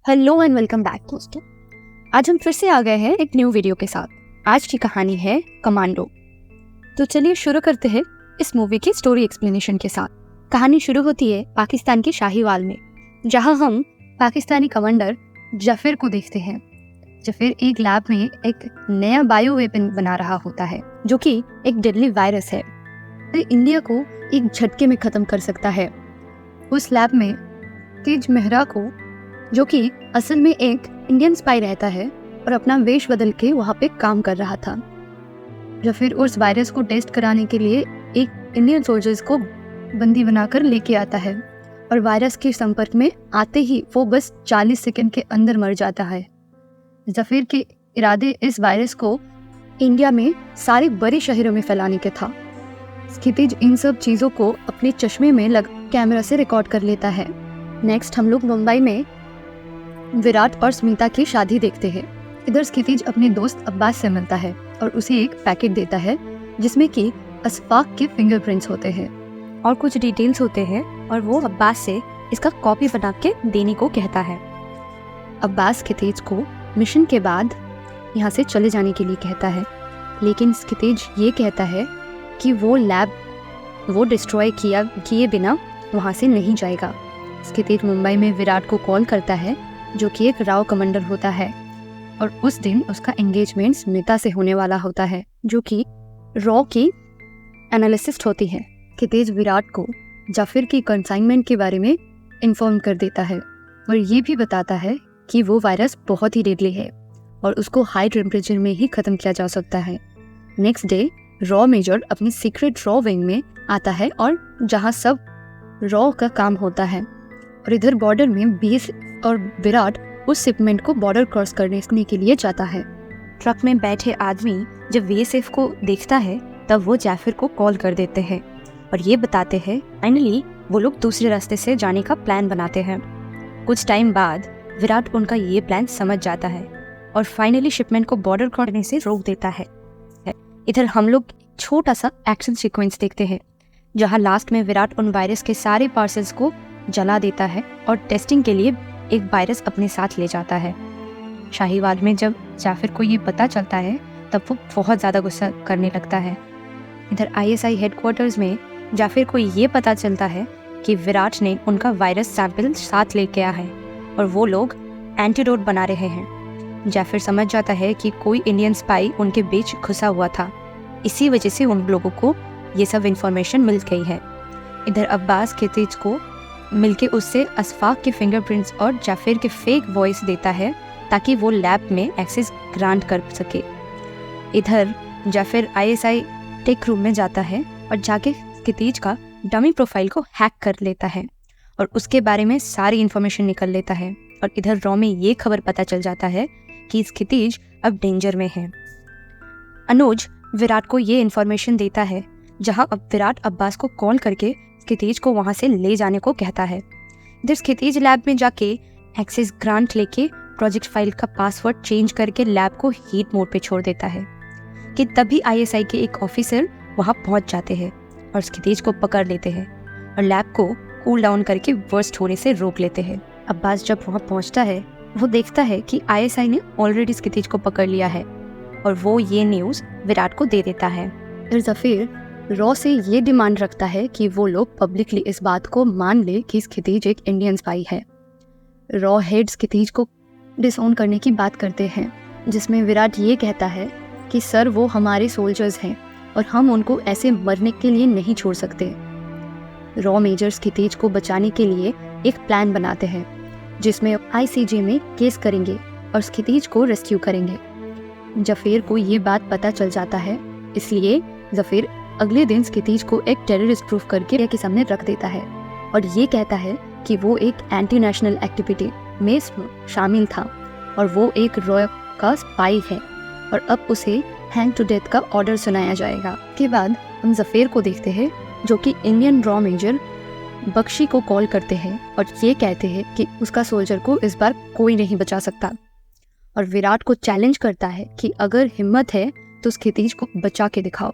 Hello and welcome back दोस्तों। आज हम फिर से आ गए हैं एक न्यू वीडियो के साथ। आज की कहानी है कमांडो। तो चलिए शुरू करते हैं इस मूवी की स्टोरी एक्सप्लेनेशन के साथ। कहानी शुरू होती है पाकिस्तान के शाहीवाल में, जहां हम पाकिस्तानी कमांडर जफर को देखते हैं। जफर एक लैब में एक नया बायो वेपन बना रहा होता है, जो कि एक डेडली वायरस है, जो इंडिया को एक झटके में खत्म कर सकता है। उस लैब में तेज मेहरा को, जो कि असल में एक इंडियन स्पाई रहता है और अपना वेश बदल के वहाँ पे काम कर रहा था, जफर उस वायरस को टेस्ट कराने के लिए एक इंडियन सोल्जर्स को बंदी बनाकर लेके आता है और वायरस के संपर्क में आते ही वो बस 40 सेकंड के अंदर मर जाता है। जफर के इरादे इस वायरस को इंडिया में सारे बड़े शहरों में फैलाने के था। क्षितिज इन सब चीज़ों को अपने चश्मे में लग कैमरा से रिकॉर्ड कर लेता है। नेक्स्ट हम लोग मुंबई में विराट और स्मिता की शादी देखते हैं। इधर क्षितिज अपने दोस्त अब्बास से मिलता है और उसे एक पैकेट देता है जिसमें कि अशफाक के फिंगरप्रिंट्स होते हैं और कुछ डिटेल्स होते हैं, और वो अब्बास से इसका कॉपी बना के देने को कहता है। अब्बास क्षितिज को मिशन के बाद यहाँ से चले जाने के लिए कहता है, लेकिन क्षितिज ये कहता है कि वो लैब वो डिस्ट्रॉय किए बिना वहाँ से नहीं जाएगा। क्षितिज मुंबई में विराट को कॉल करता है, जो कि एक राव कमांडर होता है, और उस दिन उसका एंगेजमेंट स्मिता से होने वाला होता है, जो कि रॉ की एनालिसिस्ट होती है। क्षितिज विराट को जाफिर की कंसाइनमेंट के बारे में इन्फॉर्म कर देता है और ये भी बताता है कि वो वायरस बहुत ही डेडली है और उसको हाई टेम्परेचर में ही ख़त्म किया जा सकता है। नेक्स्ट डे रॉ मेजर अपनी सीक्रेट रॉ विंग में आता है और जहाँ सब रॉ का काम होता है, और इधर बॉर्डर में बीस और विराट उस शिपमेंट को बॉर्डर क्रॉस करने के लिए जाता है। ट्रक में बैठे आदमी जब बीएसएफ को देखता है तब वो जाफिर को कॉल कर देते हैं और ये बताते हैं फाइनली वो लोग दूसरे रास्ते से जाने का प्लान बनाते हैं। कुछ टाइम बाद विराट उनका ये प्लान समझ जाता है और फाइनली शिपमेंट को बॉर्डर क्रॉस करने से रोक देता है। इधर हम लोग छोटा सा एक्शन सीक्वेंस देखते हैं, जहाँ लास्ट में विराट उन वायरस के सारे पार्सल्स को जला देता है और टेस्टिंग के लिए एक वायरस अपने साथ ले जाता है। शाहीवाल में जब जाफिर को ये पता चलता है तब वो बहुत ज़्यादा गुस्सा करने लगता है। इधर आईएसआई हेडक्वार्टर्स में जाफिर को ये पता चलता है कि विराट ने उनका वायरस सैंपल साथ लेके आया है और वो लोग एंटीडोट बना रहे हैं। जाफिर समझ जाता है कि कोई इंडियन स्पाई उनके बीच घुसा हुआ था, इसी वजह से उन लोगों को ये सब इन्फॉर्मेशन मिल गई है। इधर अब्बास क्षितिज को मिलके उससे अशफाक के फिंगरप्रिंट्स और जाफिर के फेक वॉइस देता है ताकि वो लैब में एक्सेस ग्रांट कर सके। इधर जाफिर आईएसआई टेक रूम में जाता है और जाके क्षितिज का डमी प्रोफाइल को हैक कर लेता है और उसके बारे में सारी इन्फॉर्मेशन निकल लेता है। और इधर रॉ में ये खबर पता चल जाता है कि क्षितिज अब डेंजर में है। अनुज विराट को ये इन्फॉर्मेशन देता है, जहाँ अब विराट अब्बास को कॉल करके क्षितिज को वहाँ से ले जाने को कहता है। इधर क्षितिज लैब में जाके एक्सेस ग्रांट लेके प्रोजेक्ट फाइल का पासवर्ड चेंज करके लैब को हीट मोड पे छोड़ देता है कि तभी आईएसआई के एक ऑफिसर वहाँ पहुँच जाते हैं और क्षितिज को पकड़ लेते हैं और लैब को कूल डाउन करके वर्स्ट होने से रोक लेते हैं। अब्बास जब वहाँ पहुँचता है वो देखता है कि आईएसआई ने ऑलरेडी क्षितिज को पकड़ लिया है और वो ये न्यूज़ विराट को दे देता है। फिर जफीर रॉ से ये डिमांड रखता है कि वो लोग पब्लिकली इस बात को मान ले कि क्षितिज एक इंडियन स्पाई है। रॉ हेड्स क्षितिज को डिसओन करने की बात करते हैं, जिसमें विराट ये कहता है कि सर वो हमारे सोल्जर्स हैं और हम उनको ऐसे मरने के लिए नहीं छोड़ सकते। रॉ मेजर्स क्षितिज को बचाने के लिए एक प्लान बनाते हैं, जिसमें आईसीजे में केस करेंगे और क्षितिज को रेस्क्यू करेंगे। जफीर को ये बात पता चल जाता है, इसलिए जफीर अगले दिन क्षितिज को एक टेररिस्ट प्रूफ करके के सामने रख देता है और ये कहता है कि वो एक एंटी नेशनल एक्टिविटी में शामिल था और वो एक रॉ का स्पाई है और अब उसे हैंग टू डेथ का ऑर्डर सुनाया जाएगा। के बाद हम जफीर को देखते हैं, जो कि इंडियन रॉ मेजर बख्शी को कॉल करते हैं और ये कहते हैं कि उसका सोल्जर को इस बार कोई नहीं बचा सकता, और विराट को चैलेंज करता है कि अगर हिम्मत है तो क्षितिज को बचा के दिखाओ।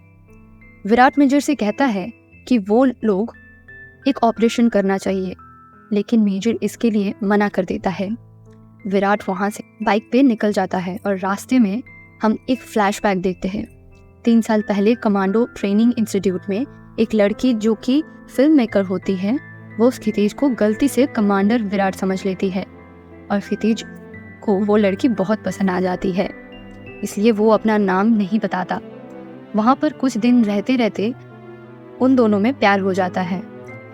विराट मेजर से कहता है कि वो लोग एक ऑपरेशन करना चाहिए, लेकिन मेजर इसके लिए मना कर देता है। विराट वहाँ से बाइक पे निकल जाता है और रास्ते में हम एक फ्लैशबैक देखते हैं। 3 साल पहले कमांडो ट्रेनिंग इंस्टीट्यूट में एक लड़की जो कि फिल्म मेकर होती है, वो क्षितिज को गलती से कमांडर विराट समझ लेती है और क्षितिज को वो लड़की बहुत पसंद आ जाती है, इसलिए वो अपना नाम नहीं बताता। वहाँ पर कुछ दिन रहते रहते उन दोनों में प्यार हो जाता है।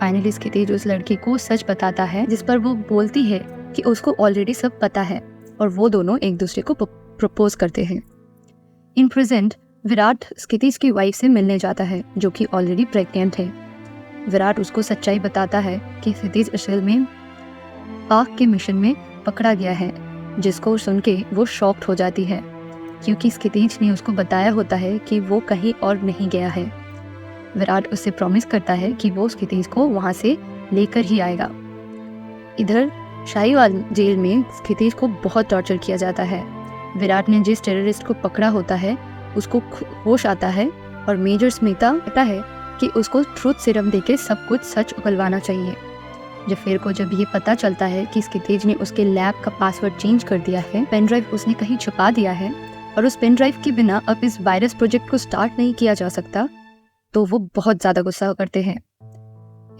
फाइनली क्षितिज उस लड़की को सच बताता है, जिस पर वो बोलती है कि उसको ऑलरेडी सब पता है और वो दोनों एक दूसरे को प्रपोज करते हैं। इन प्रेजेंट विराट क्षितिज की वाइफ से मिलने जाता है जो कि ऑलरेडी प्रेग्नेंट है। विराट उसको सच्चाई बताता है कि क्षितिज असल में पाक के मिशन में पकड़ा गया है, जिसको सुन के वो शॉक्ड हो जाती है क्योंकि क्षितिज ने उसको बताया होता है कि वो कहीं और नहीं गया है। विराट उससे प्रॉमिस करता है कि वो क्षितिज को वहाँ से लेकर ही आएगा। इधर शाहीवाल जेल में क्षितिज को बहुत टॉर्चर किया जाता है। विराट ने जिस टेररिस्ट को पकड़ा होता है उसको होश आता है और मेजर स्मिता कहता है कि उसको ट्रूथ सीरम देके सब कुछ सच उगलवाना चाहिए। जफीर को जब ये पता चलता है कि क्षितिज ने उसके लैब का पासवर्ड चेंज कर दिया है, पेन ड्राइव उसने कहीं छुपा दिया है और उस पेन ड्राइव के बिना अब इस वायरस प्रोजेक्ट को स्टार्ट नहीं किया जा सकता, तो वो बहुत ज़्यादा गुस्सा करते हैं।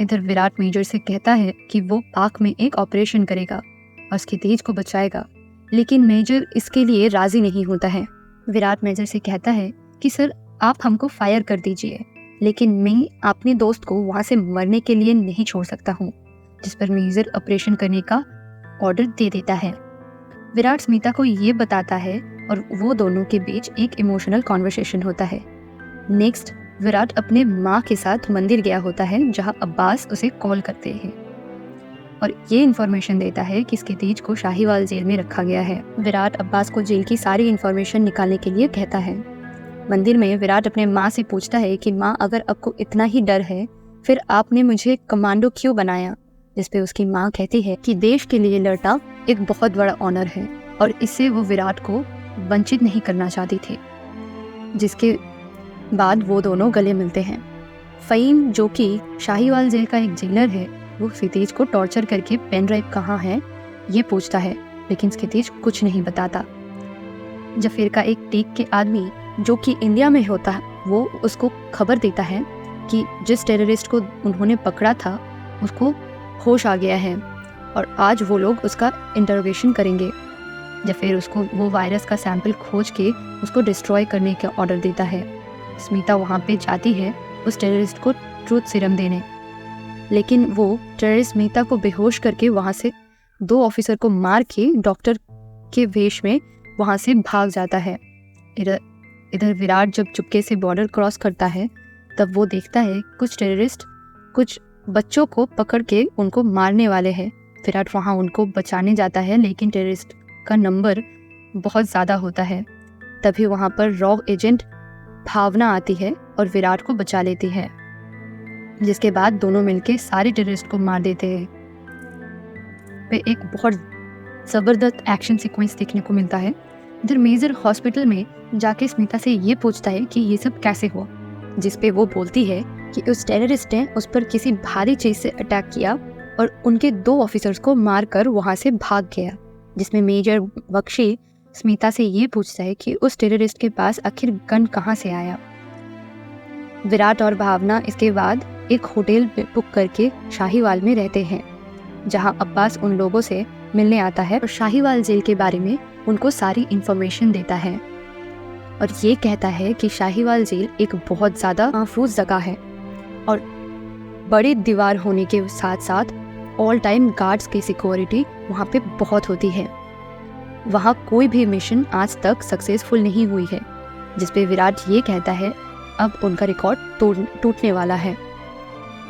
इधर विराट मेजर से कहता है कि वो पाक में एक ऑपरेशन करेगा और क्षितिज को बचाएगा, लेकिन मेजर इसके लिए राजी नहीं होता है। विराट मेजर से कहता है कि सर आप हमको फायर कर दीजिए, लेकिन मैं अपने दोस्त को वहाँ से मरने के लिए नहीं छोड़ सकता हूँ, जिस पर मेजर ऑपरेशन करने का ऑर्डर दे देता है। विराट स्मिता को ये बताता है और वो दोनों के बीच एक इमोशनल कॉन्वर्सेशन होता है। नेक्स्ट विराट अपने माँ के साथ मंदिर गया होता है जहाँ अब्बास उसे कॉल करते हैं और ये इन्फॉर्मेशन देता है कि क्षितिज को शाहीवाल जेल में रखा गया है। विराट अब्बास को जेल की सारी इन्फॉर्मेशन निकालने के लिए कहता है। मंदिर में विराट अपने माँ से पूछता है कि माँ अगर आपको इतना ही डर है फिर आपने मुझे कमांडो क्यों बनाया, जिस पे उसकी माँ कहती है कि देश के लिए लड़ना एक बहुत बड़ा ऑनर है और इससे वो विराट को वंचित नहीं करना चाहती थी। जिसके बाद वो दोनों गले मिलते हैं। फ़हीम जो कि शाहीवाल जेल का एक जेलर है, वो क्षितिज को टॉर्चर करके पेन ड्राइव कहाँ है ये पूछता है, लेकिन क्षितिज कुछ नहीं बताता। जफीर का एक टेक के आदमी जो कि इंडिया में होता है, वो उसको खबर देता है कि जिस टेररिस्ट को उन्होंने पकड़ा था उसको होश आ गया है और आज वो लोग उसका इंटरोगेशन करेंगे। जफीर उसको वो वायरस का सैंपल खोज के उसको डिस्ट्रॉय करने का ऑर्डर देता है। स्मिता वहाँ पे जाती है उस टेररिस्ट को ट्रूथ सीरम देने, लेकिन वो टेररिस्ट स्मिता को बेहोश करके वहाँ से 2 ऑफिसर को मार के डॉक्टर के वेश में वहाँ से भाग जाता है। इधर विराट जब चुपके से बॉर्डर क्रॉस करता है तब वो देखता है कुछ टेररिस्ट कुछ बच्चों को पकड़ के उनको मारने वाले हैं। विराट वहाँ उनको बचाने जाता है, लेकिन टेररिस्ट का नंबर बहुत ज़्यादा होता है। तभी वहाँ पर रॉ एजेंट भावना आती है और विराट को बचा लेती है, जिसके बाद दोनों मिलके सारे टेररिस्ट को मार देते हैं। पे एक बहुत ज़बरदस्त एक्शन सीक्वेंस देखने को मिलता है। इधर मेजर हॉस्पिटल में जाके स्मिता से ये पूछता है कि ये सब कैसे हुआ, जिस पे वो बोलती है कि उस टेररिस्ट ने उस पर किसी भारी चीज़ से अटैक किया और उनके 2 ऑफिसर्स को मारकर वहाँ से भाग गया। जिसमें मेजर बख्शी स्मिता से ये पूछता है कि उस टेररिस्ट के पास आखिर गन कहाँ से आया। विराट और भावना इसके बाद एक होटल बुक करके शाहीवाल में रहते हैं, जहाँ अब्बास उन लोगों से मिलने आता है और शाहीवाल जेल के बारे में उनको सारी इन्फॉर्मेशन देता है और ये कहता है कि शाहीवाल जेल एक बहुत ज़्यादा महफूज जगह है और बड़ी दीवार होने के साथ साथ ऑल टाइम गार्ड्स की सिक्योरिटी वहाँ पे बहुत होती है। वहाँ कोई भी मिशन आज तक सक्सेसफुल नहीं हुई है, जिस पे विराट ये कहता है अब उनका रिकॉर्ड टूटने वाला है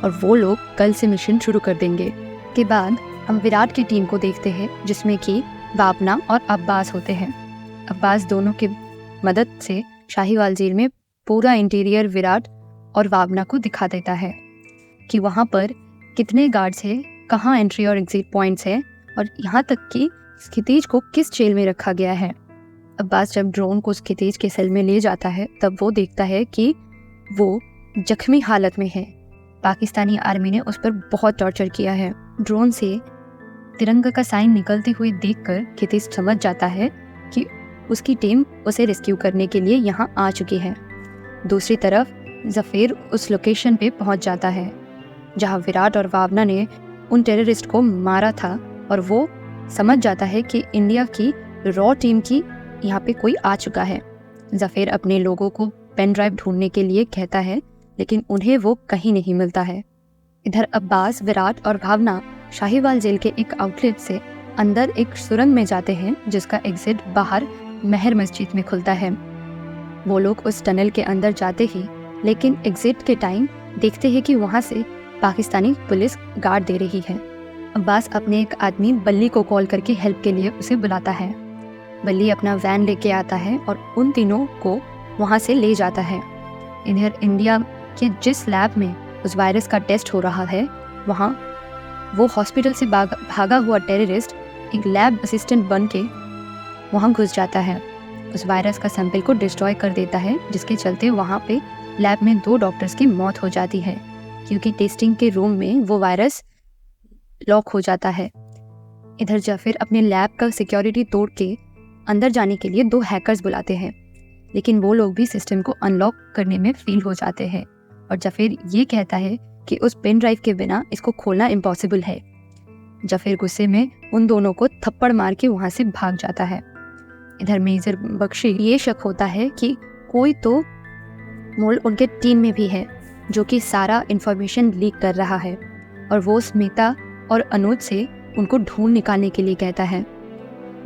और वो लोग कल से मिशन शुरू कर देंगे। के बाद हम विराट की टीम को देखते हैं, जिसमें कि भावना और अब्बास होते हैं। अब्बास दोनों की मदद से शाहीवाल जेल में पूरा इंटीरियर विराट और भावना को दिखा देता है कि वहाँ पर कितने गार्ड्स हैं, कहाँ एंट्री और एग्जिट पॉइंट्स हैं और यहाँ तक कि क्षितिज को किस जेल में रखा गया है। अब्बास जब ड्रोन को क्षितिज के सेल में ले जाता है तब वो देखता है कि वो जख्मी हालत में है। पाकिस्तानी आर्मी ने उस पर बहुत टॉर्चर किया है। ड्रोन से तिरंगा का साइन निकलते हुए देखकर क्षितिज समझ जाता है कि उसकी टीम उसे रेस्क्यू करने के लिए यहाँ आ चुकी है। दूसरी तरफ जफीर उस लोकेशन पे पहुंच जाता है जहां विराट और भावना ने उन टेररिस्ट को मारा था, और वो समझ जाता है कि इंडिया की रॉ टीम की यहाँ पे कोई आ चुका है। जफीर अपने लोगों को पेन ड्राइव ढूंढने के लिए कहता है, लेकिन उन्हें वो कहीं नहीं मिलता है। इधर अब्बास, विराट और भावना शाहीवाल जेल के एक आउटलेट से अंदर एक सुरंग में जाते हैं जिसका एग्जिट बाहर मेहर मस्जिद में खुलता है। वो लोग उस टनल के अंदर जाते ही, लेकिन एग्जिट के टाइम देखते हैं कि वहाँ से पाकिस्तानी पुलिस गार्ड दे रही है। अब्बास अपने एक आदमी बल्ली को कॉल करके हेल्प के लिए उसे बुलाता है। बल्ली अपना वैन लेके आता है और उन तीनों को वहाँ से ले जाता है। इधर इंडिया के जिस लैब में उस वायरस का टेस्ट हो रहा है, वहाँ वो हॉस्पिटल से भागा हुआ टेररिस्ट एक लैब असिस्टेंट बन के वहाँ घुस जाता है। उस वायरस का सैंपल को डिस्ट्रॉय कर देता है, जिसके चलते वहाँ पे लैब में 2 डॉक्टर्स की मौत हो जाती है, क्योंकि टेस्टिंग के रूम में वो वायरस लॉक हो जाता है। इधर जफीर अपने लैब का सिक्योरिटी तोड़ के अंदर जाने के लिए 2 हैकर्स बुलाते हैं, लेकिन वो लोग भी सिस्टम को अनलॉक करने में फेल हो जाते हैं और जफीर ये कहता है कि उस पेन ड्राइव के बिना इसको खोलना इम्पॉसिबल है। जफीर गुस्से में उन दोनों को थप्पड़ मार के वहाँ से भाग जाता है। इधर मेजर बख्शी ये शक होता है कि कोई तो मोल उनके टीम में भी है जो कि सारा इन्फॉर्मेशन लीक कर रहा है, और वो स्मिता और अनुज से उनको ढूंढ निकालने के लिए कहता है।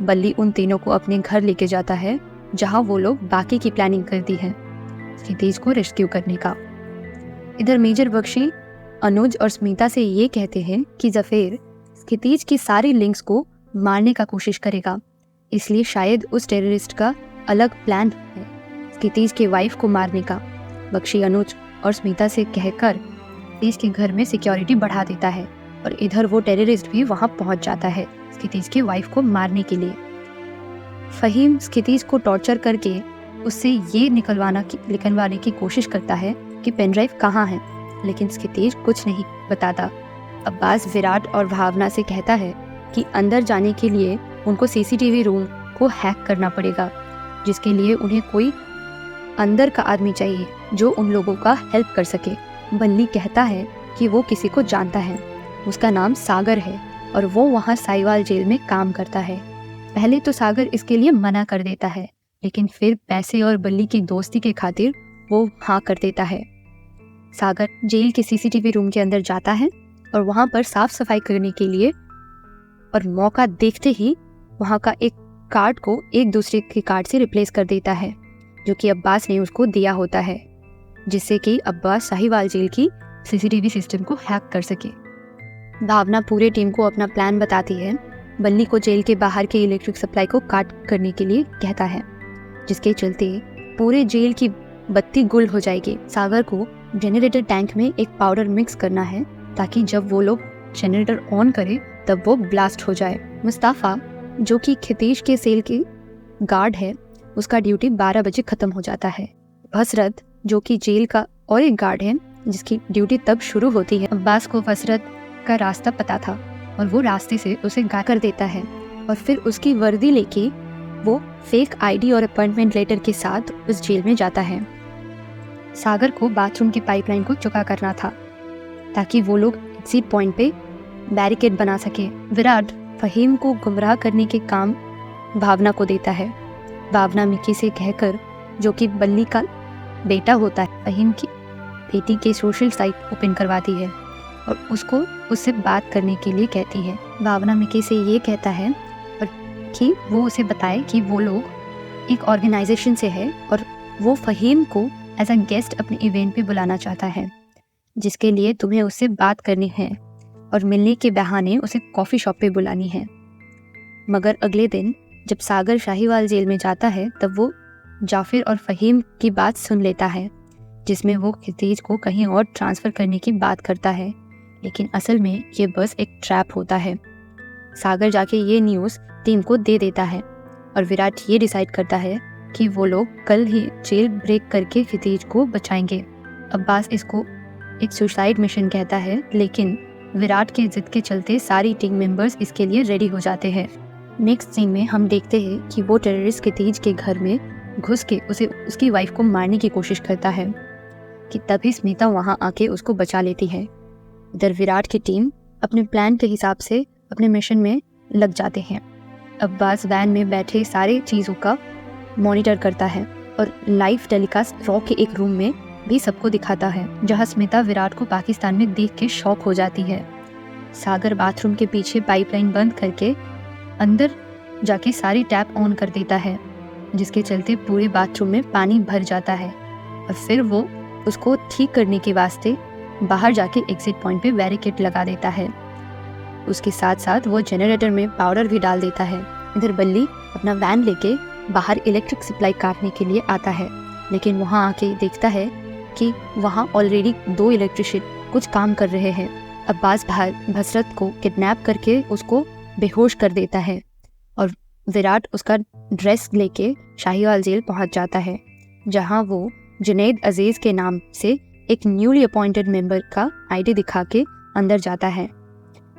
बल्ली उन तीनों को अपने घर लेके जाता है जहां वो लोग बाकी की प्लानिंग करती है क्षितिज को रेस्क्यू करने का। इधर मेजर बख्शी अनुज और स्मिता से ये कहते हैं कि जफीर क्षितिज की सारी लिंक्स को मारने का कोशिश करेगा, इसलिए शायद उस टेररिस्ट का अलग प्लान है क्षितिज की वाइफ को मारने का। बख्शी अनुज और स्मिता से कहकर क्षितिज के घर में सिक्योरिटी बढ़ा देता है और इधर वो टेररिस्ट भी वहां पहुंच जाता है क्षितिज की वाइफ को मारने के लिए। फहीम क्षितिज को टॉर्चर करके उससे ये निकलवाने की कोशिश करता है कि पेन ड्राइव कहाँ है, लेकिन क्षितिज कुछ नहीं बताता। अब्बास विराट और भावना से कहता है कि अंदर जाने के लिए उनको सीसीटीवी रूम को हैक करना पड़ेगा, जिसके लिए उन्हें कोई अंदर का आदमी चाहिए जो उन लोगों का हेल्प कर सके। बल्ली कहता है कि वो किसी को जानता है, उसका नाम सागर है और वो वहाँ साहिवाल जेल में काम करता है। पहले तो सागर इसके लिए मना कर देता है, लेकिन फिर पैसे और बल्ली की दोस्ती के खातिर वो हाँ कर देता है। सागर जेल के सीसीटीवी रूम के अंदर जाता है और वहाँ पर साफ सफाई करने के लिए, और मौका देखते ही वहाँ का एक कार्ड को एक दूसरे के कार्ड से रिप्लेस कर देता है, जो कि अब्बास ने उसको दिया होता है, जिससे कि अब्बास साहिवाल जेल की सीसीटीवी सिस्टम को हैक कर सके। भावना पूरे टीम को अपना प्लान बताती है। बल्ली को जेल के बाहर के इलेक्ट्रिक सप्लाई को काट करने के लिए कहता है, जिसके चलते पूरे जेल की बत्ती गुल हो जाएगी। सागर को जनरेटर टैंक में एक पाउडर मिक्स करना है ताकि जब वो लोग जनरेटर ऑन करे तब वो ब्लास्ट हो जाए। मुस्ताफा, जो कि क्षितिज के सेल के गार्ड है, उसका ड्यूटी 12 बजे खत्म हो जाता है। फसरत, जो कि जेल का और एक गार्ड है जिसकी ड्यूटी तब शुरू होती है। अब्बास को फसरत का रास्ता पता था और वो रास्ते से उसे गायब कर देता है और फिर उसकी वर्दी लेके वो फेक आईडी और अपॉइंटमेंट लेटर के साथ उस जेल में जाता है। सागर को बाथरूम की पाइपलाइन को चुका करना था ताकि वो लोग एग्जिट पॉइंट पे बैरिकेड बना सके। विराट फहीम को गुमराह करने के काम भावना को देता है। भावना मिकी से कहकर, जो कि बल्ली का बेटा होता है, फहीम की बेटी के सोशल साइट ओपन करवाती है और उससे बात करने के लिए कहती है। भावना मिकी से ये कहता है कि वो उसे बताए कि वो लोग एक ऑर्गेनाइजेशन से है और वो फहीम को एज अ गेस्ट अपने इवेंट पे बुलाना चाहता है, जिसके लिए तुम्हें उससे बात करनी है और मिलने के बहाने उसे कॉफ़ी शॉप पे बुलानी है। मगर अगले दिन जब सागर शाहीवाल जेल में जाता है तब वो जाफिर और फहीम की बात सुन लेता है, जिसमें वो क्षितिज को कहीं और ट्रांसफ़र करने की बात करता है, लेकिन असल में ये बस एक ट्रैप होता है। सागर जाके ये न्यूज़ टीम को दे देता है और विराट ये डिसाइड करता है कि वो लोग कल ही जेल ब्रेक करके क्षितिज को बचाएंगे। अब्बास इसको एक सुसाइड मिशन कहता है, लेकिन विराट के जिद के चलते सारी टीम मेंबर्स इसके लिए रेडी हो जाते हैं। नेक्स्ट सीन में हम देखते हैं कि वो टेररिस्ट खितीज के घर में घुस के उसे उसकी वाइफ को मारने की कोशिश करता है कि तभी स्मिता वहां आके उसको बचा लेती है। इधर विराट की टीम अपने प्लान के हिसाब से अपने मिशन में लग जाते हैं। अब्बास वैन में बैठे सारे चीज़ों का मॉनिटर करता है और लाइव टेलीकास्ट रॉ के एक रूम में भी सबको दिखाता है, जहां स्मिता विराट को पाकिस्तान में देख के शॉक हो जाती है। सागर बाथरूम के पीछे पाइपलाइन बंद करके अंदर जाके सारी टैप ऑन कर देता है, जिसके चलते पूरे बाथरूम में पानी भर जाता है और फिर वो उसको ठीक करने के वास्ते बाहर जाके एग्जिट पॉइंट पे बैरिकेड लगा देता है। उसके साथ साथ वो जनरेटर में पाउडर भी डाल देता है। इधर बल्ली अपना वैन लेके बाहर इलेक्ट्रिक सप्लाई काटने के लिए आता है, लेकिन वहाँ आके देखता है कि वहाँ ऑलरेडी 2 इलेक्ट्रिशियन कुछ काम कर रहे हैं। अब्बास भसरत को किडनैप करके उसको बेहोश कर देता है और विराट उसका ड्रेस लेके शाहीवाल जेल पहुंच जाता है, जहां वो जुनैद अजीज के नाम से एक न्यूली अपॉइंटेड मेंबर का आईडी दिखा के अंदर जाता है।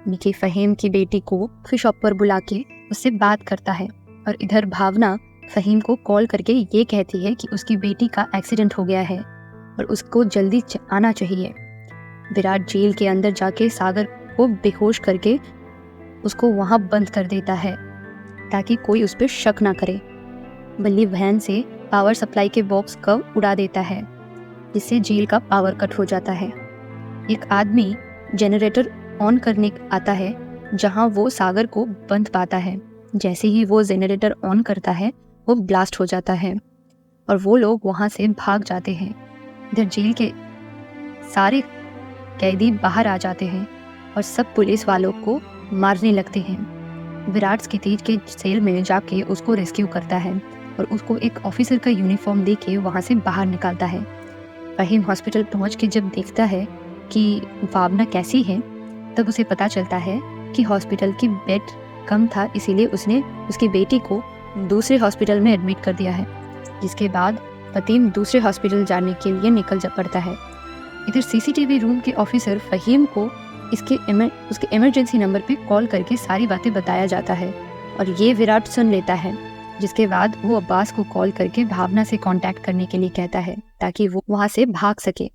मिकी फ़हीम की बेटी को कॉफी शॉप पर बुला के उससे बात करता है और इधर भावना फ़हीम को कॉल करके ये कहती है कि उसकी बेटी का एक्सीडेंट हो गया है और उसको जल्दी आना चाहिए। विराट जेल के अंदर जाके सागर को बेहोश करके उसको वहाँ बंद कर देता है ताकि कोई उस पर शक ना करे। बल्ली वैन से पावर सप्लाई के बॉक्स को उड़ा देता है, जिससे जेल का पावर कट हो जाता है। एक आदमी जनरेटर ऑन करने आता है, जहां वो सागर को बंद पाता है। जैसे ही वो जनरेटर ऑन करता है वो ब्लास्ट हो जाता है और वो लोग वहां से भाग जाते हैं। इधर जेल के सारे कैदी बाहर आ जाते हैं और सब पुलिस वालों को मारने लगते हैं। विराट खितीज के सेल में जाके उसको रेस्क्यू करता है और उसको एक ऑफिसर का यूनिफॉर्म देके वहाँ से बाहर निकालता है। फ़हीम हॉस्पिटल पहुँच के जब देखता है कि भावना कैसी है, तब उसे पता चलता है कि हॉस्पिटल की बेड कम था, इसीलिए उसने उसकी बेटी को दूसरे हॉस्पिटल में एडमिट कर दिया है। जिसके बाद फ़हीम दूसरे हॉस्पिटल जाने के लिए निकल जा पड़ता है। इधर सीसीटीवी रूम के ऑफिसर फ़हीम को उसके इमरजेंसी नंबर पे कॉल करके सारी बातें बताया जाता है और ये विराट सुन लेता है। जिसके बाद वो अब्बास को कॉल करके भावना से कांटेक्ट करने के लिए कहता है ताकि वो वहाँ से भाग सके।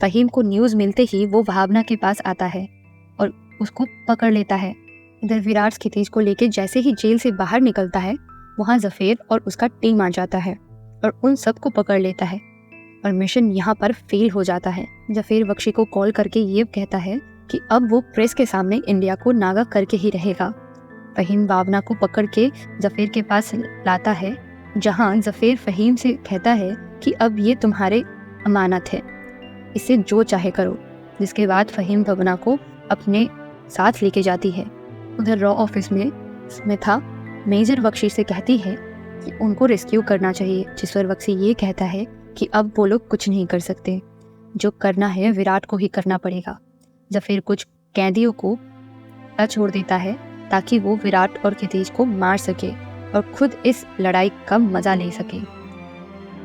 फ़हीम को न्यूज़ मिलते ही वो भावना के पास आता है और उसको पकड़ लेता है। इधर विराट खितीज को लेके जैसे ही जेल से बाहर निकलता है, वहाँ ज़फ़ेर और उसका टीम आ जाता है और उन सबको पकड़ लेता है और मिशन यहाँ पर फेल हो जाता है। ज़फ़ेर बख्शी को कॉल करके ये कहता है कि अब वो प्रेस के सामने इंडिया को नागा करके ही रहेगा। फ़हीम भावना को पकड़ के ज़फ़ेर के पास लाता है, जहाँ ज़फ़ेर फ़हीम से कहता है कि अब ये तुम्हारे अमानत है, इससे जो चाहे करो। जिसके बाद फ़हीम भावना को अपने साथ लेके जाती है। उधर रॉ ऑफिस में स्मिता मेजर बख्शी से कहती है कि उनको रेस्क्यू करना चाहिए, जिस पर बख्शी ये कहता है कि अब वो लोग कुछ नहीं कर सकते, जो करना है विराट को ही करना पड़ेगा। ज़फ़ेर कुछ कैदियों को छोड़ देता है ताकि वो विराट और खितीज को मार सके और खुद इस लड़ाई का मजा ले सके,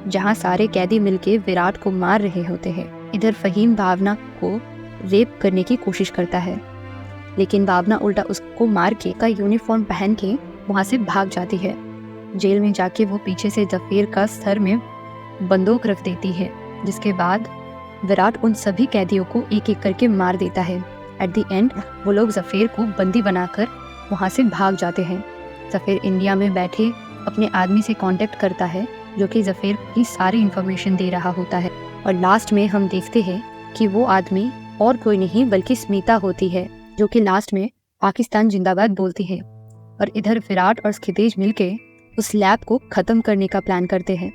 जहां सारे कैदी मिलके विराट को मार रहे होते हैं। इधर फ़हीम भावना को रेप करने की कोशिश करता है, लेकिन भावना उल्टा उसको मार के का यूनिफॉर्म पहन के वहां से भाग जाती है। जेल में जाके वो पीछे से ज़फ़ेर का सर में बंदूक रख देती है, जिसके बाद विराट उन सभी कैदियों को एक एक करके मार देता है। एट द एंड वो लोग ज़फ़ेर को बंदी बनाकर वहाँ से भाग जाते हैं। ज़फ़ेर इंडिया में बैठे अपने आदमी से कांटेक्ट करता है, जो कि ज़फ़ेर की सारी इन्फॉर्मेशन दे रहा होता है और लास्ट में हम देखते हैं कि वो आदमी और कोई नहीं बल्कि स्मिता होती है, जो कि लास्ट में पाकिस्तान जिंदाबाद बोलती है। और इधर विराट और खितीज मिलके उस लैब को ख़त्म करने का प्लान करते हैं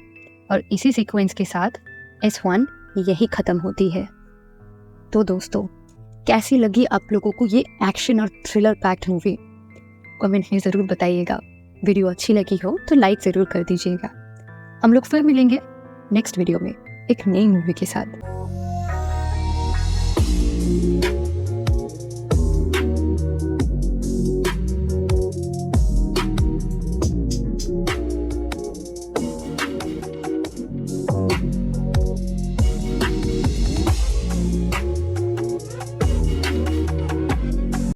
और इसी सीक्वेंस के साथ S1 यही ख़त्म होती है। तो दोस्तों, कैसी लगी आप लोगों को ये एक्शन और थ्रिलर पैक्ड मूवी? कमेंट में ज़रूर बताइएगा। वीडियो अच्छी लगी हो तो लाइक ज़रूर कर दीजिएगा। हम लोग फिर मिलेंगे नेक्स्ट वीडियो में एक नई मूवी के साथ।